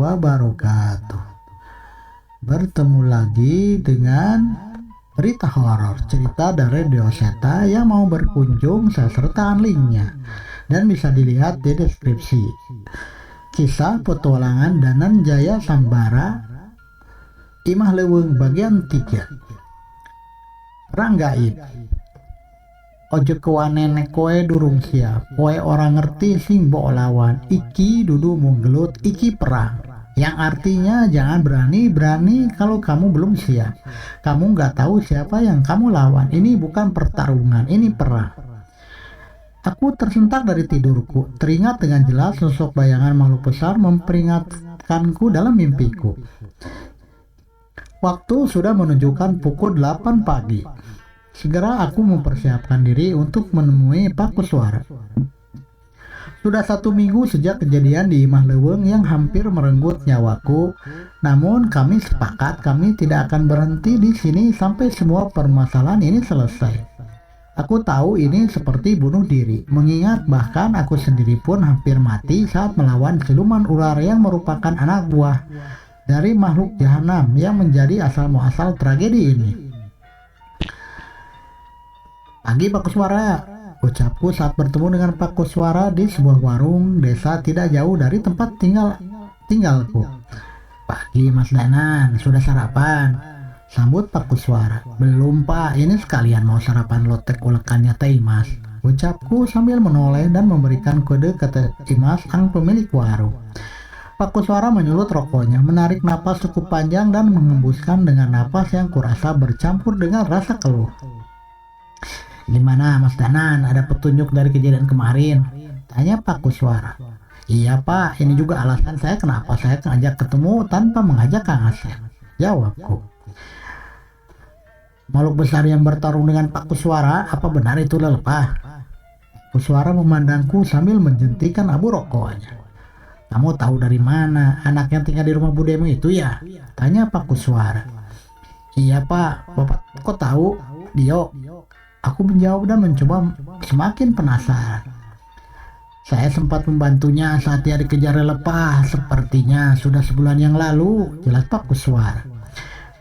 wabarakatuh. Bertemu lagi dengan berita horor, cerita dari Deoseta yang mau berkunjung. Saya sertakan linknya dan bisa dilihat di deskripsi. Kisah petualangan Danan Jaya Sambara Imah Leuweung bagian 3. Perang gaib. Ojo kewanenek koe durung siap, koe orang ngerti sing bo lawan, iki dudu munggelut, iki perang. Yang artinya jangan berani-berani kalau kamu belum siap. Kamu nggak tahu siapa yang kamu lawan. Ini bukan pertarungan, ini perang. Aku tersentak dari tidurku, teringat dengan jelas sosok bayangan makhluk besar memperingatkanku dalam mimpiku. Waktu sudah menunjukkan pukul 8 pagi. Segera aku mempersiapkan diri untuk menemui Pak Kuswara. Sudah 1 minggu sejak kejadian di Imah Leuweung yang hampir merenggut nyawaku. Namun kami sepakat kami tidak akan berhenti di sini sampai semua permasalahan ini selesai. Aku tahu ini seperti bunuh diri, mengingat bahkan aku sendiri pun hampir mati saat melawan siluman ular yang merupakan anak buah dari makhluk jahanam yang menjadi asal muasal tragedi ini. Pagi Pak Kuswara, ucapku saat bertemu dengan Pak Kuswara di sebuah warung desa tidak jauh dari tempat tinggalku. Pagi Mas Danan, sudah sarapan? Sambut Pak Kuswara. Belum Pak, ini sekalian mau sarapan lotek ulekannya Teh Imas, ucapku sambil menoleh dan memberikan kode ke Teh Imas sang pemilik warung. Pak Kuswara menyulut rokoknya, menarik napas cukup panjang dan mengembuskan dengan napas yang kurasa bercampur dengan rasa keluh. Gimana Mas Danan, ada petunjuk dari kejadian kemarin? Tanya Pak Kuswara. Iya Pak, ini juga alasan saya kenapa saya ngajak ketemu tanpa mengajak Kang Asep, jawabku. Makhluk besar yang bertarung dengan Pak Kuswara, apa benar itu lelepah? Kuswara memandangku sambil menjentikan abu rokoknya. Kamu tahu dari mana anak yang tinggal di rumah Bu Demo itu ya? Tanya Pak Kuswara. Iya Pak, Bapak kok tahu? Dio. Aku menjawab dan mencoba semakin penasaran. Saya sempat membantunya saat dia dikejar lelepah, sepertinya sudah sebulan yang lalu, jelas Pak Kuswara.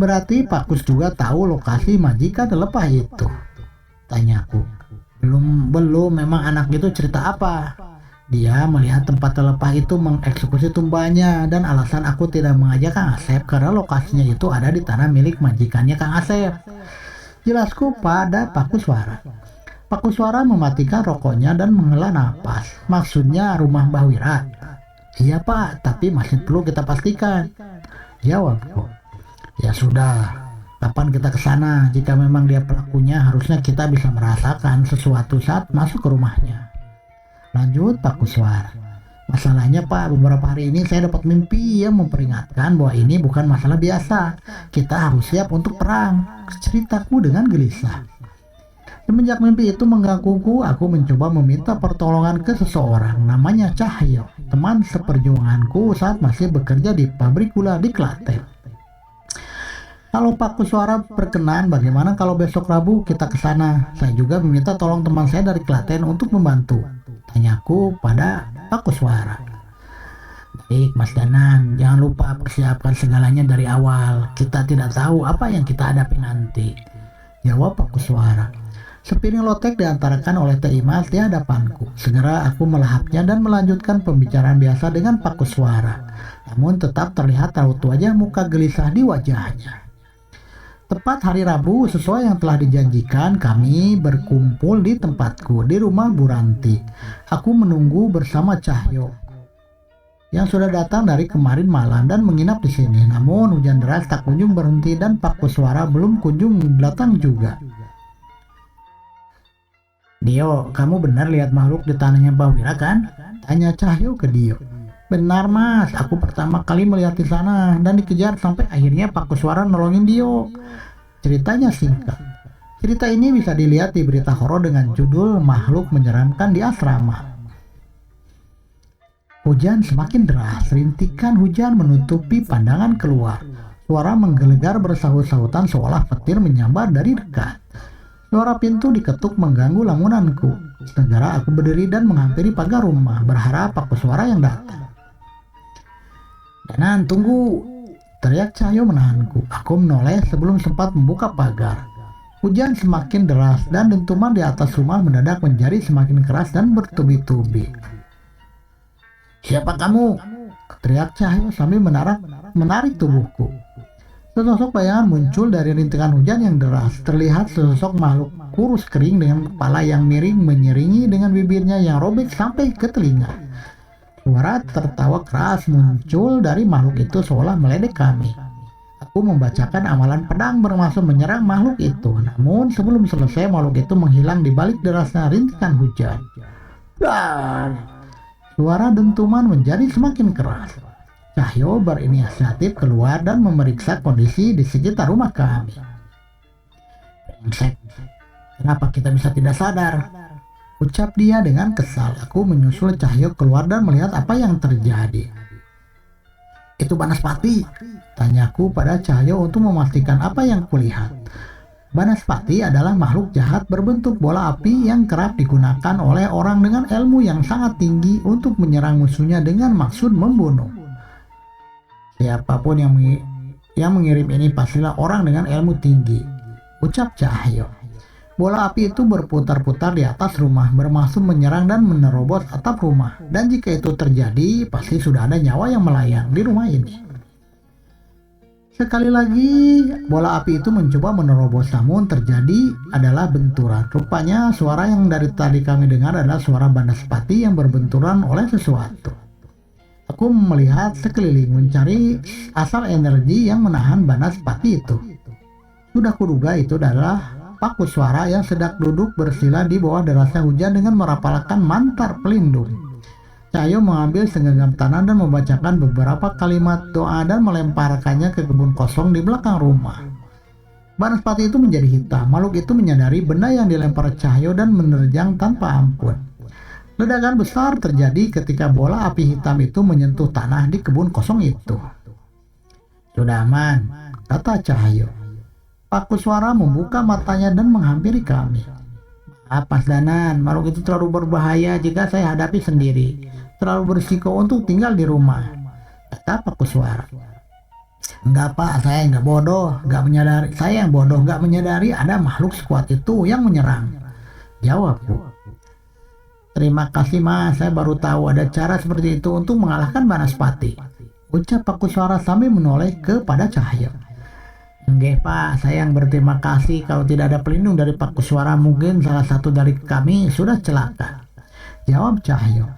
Berarti Pak Kus juga tahu lokasi majikan lelepah itu? Tanyaku. Belum, memang anak itu cerita apa? Dia melihat tempat lelepah itu mengeksekusi tumbanya, dan alasan aku tidak mengajak Kang Asep karena lokasinya itu ada di tanah milik majikannya Kang Asep, jelasku pada Pak Kuswara. Pak Kuswara mematikan rokoknya dan menghela napas. Maksudnya rumah Mbah Wira? Iya Pak, tapi masih perlu kita pastikan, jawabku. Ya sudah, kapan kita ke sana? Jika memang dia pelakunya, harusnya kita bisa merasakan sesuatu saat masuk ke rumahnya, lanjut Pak Kuswara. Masalahnya Pak, beberapa hari ini saya dapat mimpi yang memperingatkan bahwa ini bukan masalah biasa. Kita harus siap untuk perang, ceritaku dengan gelisah. Semenjak mimpi itu menggangguku, aku mencoba meminta pertolongan ke seseorang, namanya Cahyo, teman seperjuanganku saat masih bekerja di pabrik gula di Klaten. Kalau Pak Kuswara berkenan, bagaimana kalau besok Rabu kita ke sana? Saya juga meminta tolong teman saya dari Klaten untuk membantu, tanyaku pada Pak Kuswara. Baik Mas Danan, jangan lupa persiapkan segalanya dari awal. Kita tidak tahu apa yang kita hadapi nanti, jawab Pak Kuswara. Sepiring lotek diantarkan oleh Teh Imas di hadapanku. Segera aku melahapnya dan melanjutkan pembicaraan biasa dengan Pak Kuswara. Namun tetap terlihat raut wajah muka gelisah di wajahnya. Tepat hari Rabu, sesuai yang telah dijanjikan, kami berkumpul di tempatku, di rumah Bu Ranti. Aku menunggu bersama Cahyo yang sudah datang dari kemarin malam dan menginap di sini. Namun hujan deras tak kunjung berhenti dan Pak Kuswara belum kunjung datang juga. Dio, kamu benar lihat makhluk di tanahnya Mbah Wira kan? Tanya Cahyo ke Dio. Benar Mas, aku pertama kali melihat di sana dan dikejar sampai akhirnya Pak Kuswara nolongin Dio. Ceritanya singkat. Cerita ini bisa dilihat di berita horor dengan judul Makhluk Menyeramkan di Asrama. Hujan semakin deras, rintikan hujan menutupi pandangan keluar. Suara menggelegar bersahut-sahutan seolah petir menyambar dari dekat. Suara pintu diketuk mengganggu lamunanku. Segera aku berdiri dan menghampiri pagar rumah, berharap Pak Kuswara yang datang. Danan, tunggu! Teriak Cahyo menahanku. Aku menoleh sebelum sempat membuka pagar. Hujan semakin deras dan dentuman di atas rumah mendadak menjadi semakin keras dan bertubi-tubi. "Siapa kamu?" teriak Cahyo sambil menarik tubuhku. Sesosok bayangan muncul dari rintikan hujan yang deras. Terlihat sesosok makhluk kurus kering dengan kepala yang miring menyeringi dengan bibirnya yang robek sampai ke telinga. Suara tertawa keras muncul dari makhluk itu seolah meledek kami. Aku membacakan amalan pedang bermaksud menyerang makhluk itu. Namun sebelum selesai makhluk itu menghilang di balik derasnya rintikan hujan. Dan suara dentuman menjadi semakin keras. Cahyo berinisiatif keluar dan memeriksa kondisi di sekitar rumah kami. "Brengsek, kenapa kita bisa tidak sadar?" ucap dia dengan kesal. Aku menyusul Cahyo keluar dan melihat apa yang terjadi. "Itu Banaspati," tanyaku pada Cahyo untuk memastikan apa yang kulihat. Banaspati adalah makhluk jahat berbentuk bola api yang kerap digunakan oleh orang dengan ilmu yang sangat tinggi untuk menyerang musuhnya dengan maksud membunuh. "Siapapun yang mengirim ini pastilah orang dengan ilmu tinggi," ucap Cahyo. Bola api itu berputar-putar di atas rumah bermaksud menyerang dan menerobos atap rumah. Dan jika itu terjadi, pasti sudah ada nyawa yang melayang di rumah ini. Sekali lagi, bola api itu mencoba menerobos, namun terjadi adalah benturan. Rupanya suara yang dari tadi kami dengar adalah suara Banaspati yang berbenturan oleh sesuatu. Aku melihat sekeliling mencari asal energi yang menahan Banaspati itu. Sudah kuduga itu adalah Pakuswara yang sedang duduk bersila di bawah derasnya hujan dengan merapalkan mantra pelindung. Cahyo mengambil segenggam tanah dan membacakan beberapa kalimat doa dan melemparkannya ke kebun kosong di belakang rumah. Banaspati itu menjadi hitam. Makhluk itu menyadari benda yang dilempar Cahyo dan menerjang tanpa ampun. Ledakan besar terjadi ketika bola api hitam itu menyentuh tanah di kebun kosong itu. "Sudah aman," kata Cahyo. Pakuswara membuka matanya dan menghampiri kami. "Maaf Mas Danan, makhluk itu terlalu berbahaya jika saya hadapi sendiri. Terlalu berisiko untuk tinggal di rumah," kata Pakuswara. "Enggak Pak, saya enggak bodoh, enggak menyadari. Saya yang bodoh, enggak menyadari ada makhluk sekuat itu yang menyerang," jawabku. "Terima kasih Mas, saya baru tahu ada cara seperti itu untuk mengalahkan Banaspati," ucap Pakuswara sambil menoleh kepada Cahyo. "Enggak Pak, saya yang berterima kasih. Kalau tidak ada pelindung dari Pakuswara, mungkin salah satu dari kami sudah celaka," jawab Cahyo.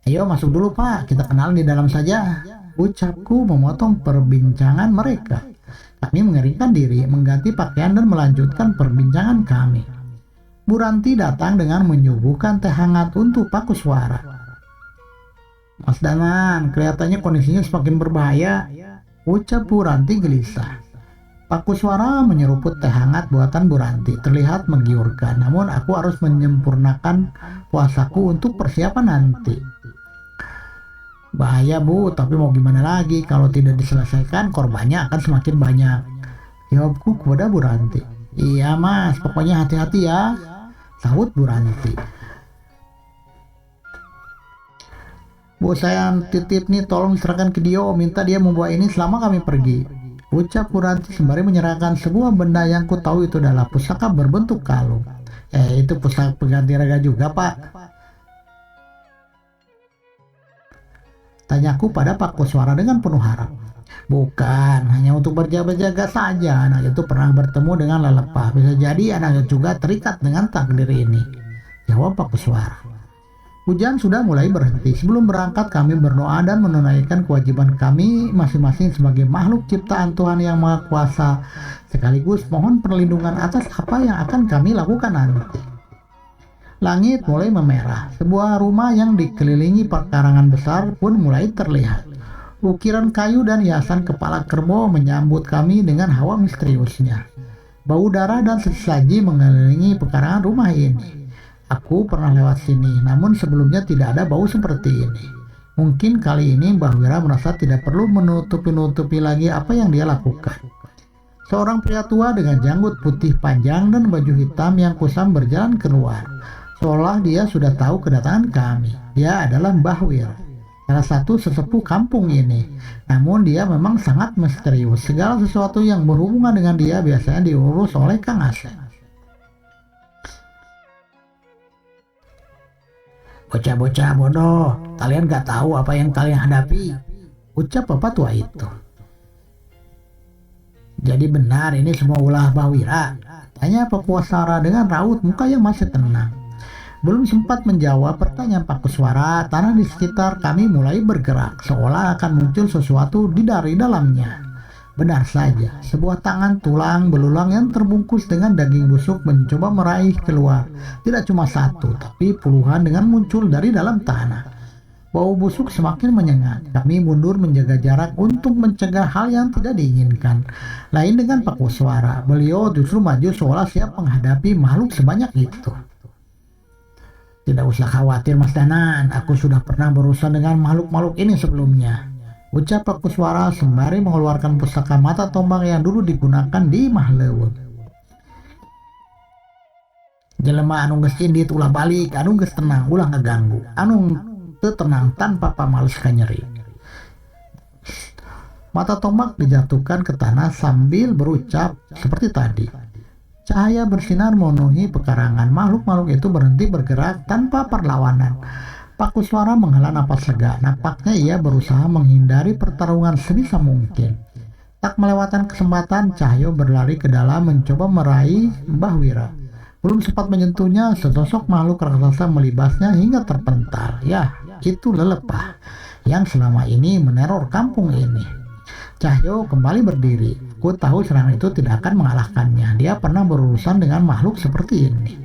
"Ayo masuk dulu Pak, kita kenalan di dalam saja," ucapku memotong perbincangan mereka. Kami mengeringkan diri, mengganti pakaian dan melanjutkan perbincangan kami. Bu Ranti datang dengan menyuguhkan teh hangat untuk Pakuswara. "Mas Danan, kelihatannya kondisinya semakin berbahaya," ucap Bu Ranti gelisah. Pakuswara menyeruput teh hangat buatan Bu Ranti. Terlihat menggiurkan, namun aku harus menyempurnakan puasaku untuk persiapan nanti. "Bahaya Bu, tapi mau gimana lagi, kalau tidak diselesaikan korbannya akan semakin banyak," jawabku kepada Bu Ranti. "Iya Mas, pokoknya hati-hati ya," sahut Bu Ranti. "Bu, saya titip nih, tolong serahkan ke Dio, minta dia membawa ini selama kami pergi," ucap Bu Ranti sembari menyerahkan sebuah benda yang ku tahu itu adalah pusaka berbentuk kalung. Itu pusaka pengganti raga juga Pak?" tanyaku pada Pakuswara dengan penuh harap. "Bukan, hanya untuk berjaga-jaga saja. Anak itu pernah bertemu dengan lelepah. Bisa jadi anak itu juga terikat dengan takdir ini," jawab Pakuswara. Hujan sudah mulai berhenti. Sebelum berangkat kami berdoa dan menunaikan kewajiban kami masing-masing sebagai makhluk ciptaan Tuhan Yang Maha Kuasa, sekaligus mohon perlindungan atas apa yang akan kami lakukan nanti. Langit mulai memerah. Sebuah rumah yang dikelilingi pekarangan besar pun mulai terlihat. Ukiran kayu dan hiasan kepala kerbau menyambut kami dengan hawa misteriusnya. Bau darah dan sesaji mengelilingi pekarangan rumah ini. Aku pernah lewat sini, namun sebelumnya tidak ada bau seperti ini. Mungkin kali ini Mbah Wira merasa tidak perlu menutupi lagi apa yang dia lakukan. Seorang pria tua dengan janggut putih panjang dan baju hitam yang kusam berjalan keluar. Seolah dia sudah tahu kedatangan kami. Dia adalah Mbah Wira. salah satu sesepuh kampung ini. Namun dia memang sangat misterius. Segala sesuatu yang berhubungan dengan dia biasanya diurus oleh Kang Asep. Bocah-bocah bodoh, kalian gak tahu apa yang kalian hadapi, ucap bapak tua itu. Jadi benar ini semua ulah Bahwira? Tanya Pak Kuswara dengan raut muka yang masih tenang. Belum sempat menjawab pertanyaan Pak Kuswara, tanah di sekitar kami mulai bergerak, seolah akan muncul sesuatu dari dalamnya. Benar saja, sebuah tangan tulang belulang yang terbungkus dengan daging busuk mencoba meraih keluar. Tidak cuma satu, tapi puluhan dengan muncul dari dalam tanah. Bau busuk semakin menyengat. Kami mundur menjaga jarak untuk mencegah hal yang tidak diinginkan. Lain dengan Pak Kuswara, beliau justru maju seolah siap menghadapi makhluk sebanyak itu. Tidak usah khawatir Mas Danan, aku sudah pernah berurusan dengan makhluk-makhluk ini sebelumnya, ucap Pak Kuswara sembari mengeluarkan pusaka mata tombak yang dulu digunakan di Mahlewon. Jelema anu geus indit ulah balik, anu geus tenang ulah ngeganggu, anu teu tenang tanpa pamales kanyeri. Mata tombak dijatuhkan ke tanah sambil berucap seperti tadi. Cahaya bersinar memenuhi pekarangan. Makhluk-makhluk itu berhenti bergerak tanpa perlawanan. Pak Kuswara menghela napas lega. Nampaknya ia berusaha menghindari pertarungan sebisa mungkin. Tak melewatkan kesempatan, Cahyo berlari ke dalam mencoba meraih Bahwira. Belum sempat menyentuhnya, sesosok makhluk raksasa melibasnya hingga terpental. Ya, itu Lelepah yang selama ini meneror kampung ini. Cahyo kembali berdiri. Ku tahu serangan itu tidak akan mengalahkannya. Dia pernah berurusan dengan makhluk seperti ini.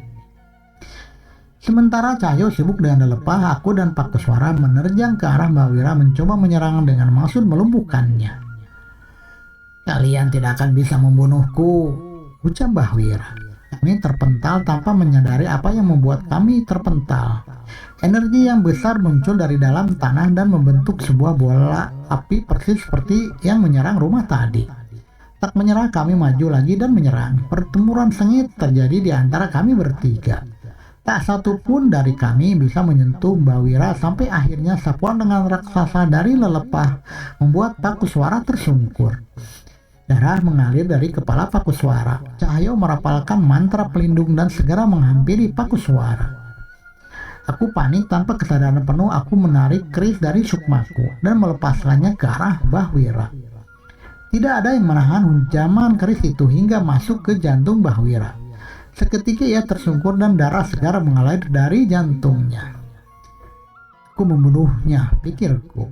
Sementara Cahyo sibuk dengan Lelepah, aku dan Pak Kuswara menerjang ke arah Bahwira mencoba menyerang dengan maksud melumpuhkannya. Kalian tidak akan bisa membunuhku, ucap Bahwira. Kami terpental tanpa menyadari apa yang membuat kami terpental. Energi yang besar muncul dari dalam tanah dan membentuk sebuah bola api persis seperti yang menyerang rumah tadi. Tak menyerah, kami maju lagi dan menyerang. Pertempuran sengit terjadi di antara kami bertiga. Tak satu pun dari kami bisa menyentuh Bahwira sampai akhirnya sapuan dengan raksasa dari Lelepah membuat Pak Kuswara tersungkur. Darah mengalir dari kepala Pak Kuswara. Cahyo merapalkan mantra pelindung dan segera menghampiri Pak Kuswara. Aku panik tanpa kesadaran penuh. Aku menarik keris dari sukmaku dan melepaskannya ke arah Bahwira. Tidak ada yang menahan hunjaman keris itu hingga masuk ke jantung Bahwira. Seketika ia tersungkur dan darah segar mengalir dari jantungnya. Aku membunuhnya, pikirku.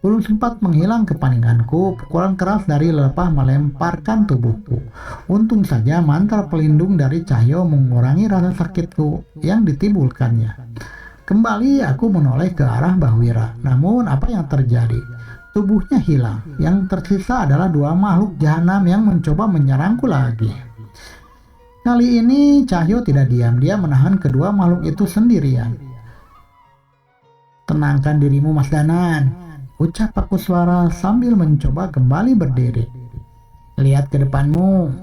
Belum sempat menghilang kepanikanku, pukulan keras dari Lelepah melemparkan tubuhku. Untung saja mantra pelindung dari Cahyo mengurangi rasa sakitku yang ditimbulkannya. Kembali aku menoleh ke arah Bahwira. Namun apa yang terjadi? Tubuhnya hilang. Yang tersisa adalah dua makhluk jahanam yang mencoba menyerangku lagi. Kali ini Cahyo tidak diam. Dia menahan kedua makhluk itu sendirian. Tenangkan dirimu Mas Danan, ucap Pak Kuswara sambil mencoba kembali berdiri. Lihat ke depanmu,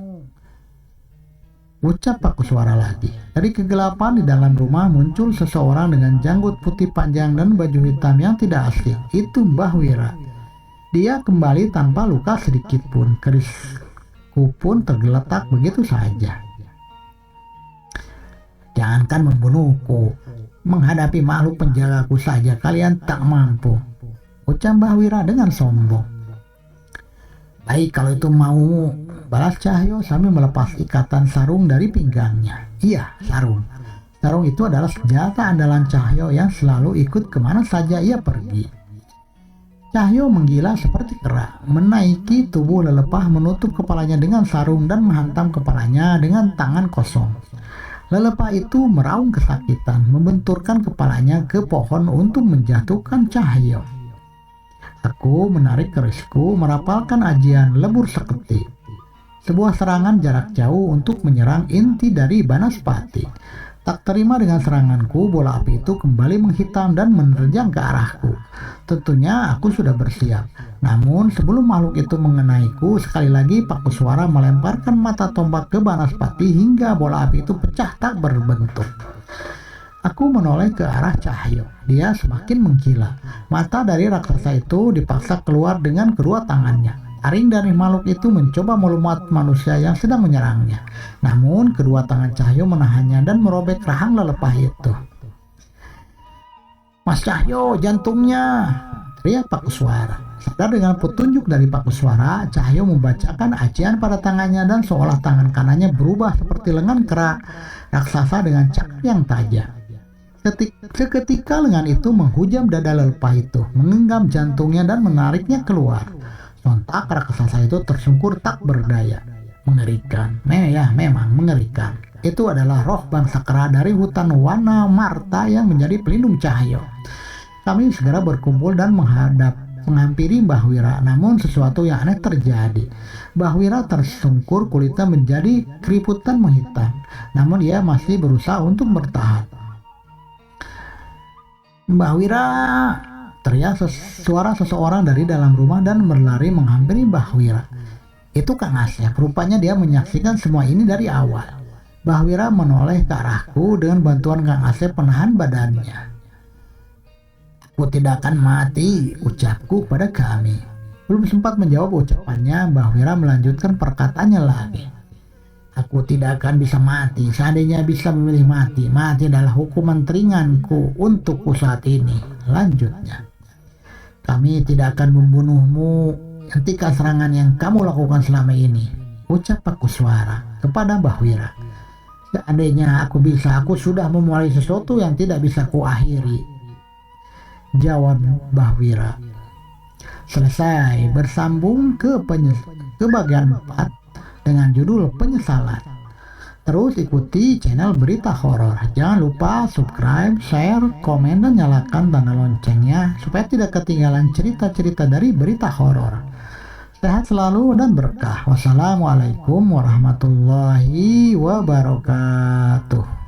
ucap Pak Kuswara lagi. Dari kegelapan di dalam rumah muncul seseorang dengan janggut putih panjang dan baju hitam yang tidak asing. Itu Bahwira. Dia kembali tanpa luka sedikit pun. Kerisku pun tergeletak begitu saja. Jangankan membunuhku, menghadapi makhluk penjagaku saja kalian tak mampu, ucap Bahwira dengan sombong. Baik kalau itu mau, balas Cahyo sambil melepas ikatan sarung dari pinggangnya. Iya, sarung. Sarung itu adalah senjata andalan Cahyo yang selalu ikut kemana saja ia pergi. Cahyo menggila seperti kera, menaiki tubuh Lelepah, menutup kepalanya dengan sarung dan menghantam kepalanya dengan tangan kosong. Lelepah itu meraung kesakitan, membenturkan kepalanya ke pohon untuk menjatuhkan Cahyo. Aku menarik kerisku, merapalkan ajian lebur seketi. Sebuah serangan jarak jauh untuk menyerang inti dari Banaspati. Tak terima dengan seranganku, bola api itu kembali menghitam dan menerjang ke arahku. Tentunya aku sudah bersiap. Namun sebelum makhluk itu mengenaiku, sekali lagi Pak Kuswara melemparkan mata tombak ke Banaspati hingga bola api itu pecah tak berbentuk. Aku menoleh ke arah Cahyo. Dia semakin mengkilat. Mata dari raksasa itu dipaksa keluar dengan kedua tangannya. Taring dari makhluk itu mencoba melumat manusia yang sedang menyerangnya. Namun kedua tangan Cahyo menahannya dan merobek rahang lelepah itu. "Mas Cahyo, jantungnya!" teriak Pakuswara. Sadar dengan petunjuk dari Pakuswara, Cahyo membacakan ajian pada tangannya dan seolah tangan kanannya berubah seperti lengan kera raksasa dengan cakar yang tajam. Seketika lengan itu menghujam dada lelepah itu, menggenggam jantungnya dan menariknya keluar. Sontak raksasa itu tersungkur tak berdaya. Mengerikan, memang mengerikan. Itu adalah roh bangsa kera dari hutan Wana Marta yang menjadi pelindung Cahyo. Kami segera berkumpul dan menghampiri Mbah Wira, namun sesuatu yang aneh terjadi. Mbah Wira tersungkur, kulitnya menjadi keriputan menghitam, namun ia masih berusaha untuk bertahan. "Mbah Wira!" teriak suara seseorang dari dalam rumah dan berlari menghampiri Mbah Wira. Itu Kang Asep. Rupanya dia menyaksikan semua ini dari awal. Mbah Wira menoleh ke arahku dengan bantuan Kang Asep menahan badannya. "Aku tidak akan mati," ucapku pada kami. Belum sempat menjawab ucapannya, Mbah Wira melanjutkan perkataannya lagi. "Aku tidak akan bisa mati. Seandainya bisa memilih mati, mati adalah hukuman teringanku untukku saat ini," lanjutnya. "Kami tidak akan membunuhmu. Hentikan serangan yang kamu lakukan selama ini," ucap Pakuswara kepada Mbah Wira. "Seandainya aku bisa, aku sudah memulai sesuatu yang tidak bisa kuakhiri," jawab Mbah Wira. Selesai. Bersambung ke bagian 4 dengan judul Penyesalan. Terus ikuti channel Berita Horor. Jangan lupa subscribe, share, komen, dan nyalakan tanda loncengnya supaya tidak ketinggalan cerita-cerita dari Berita Horor. Sehat selalu dan berkah. Wassalamualaikum warahmatullahi wabarakatuh.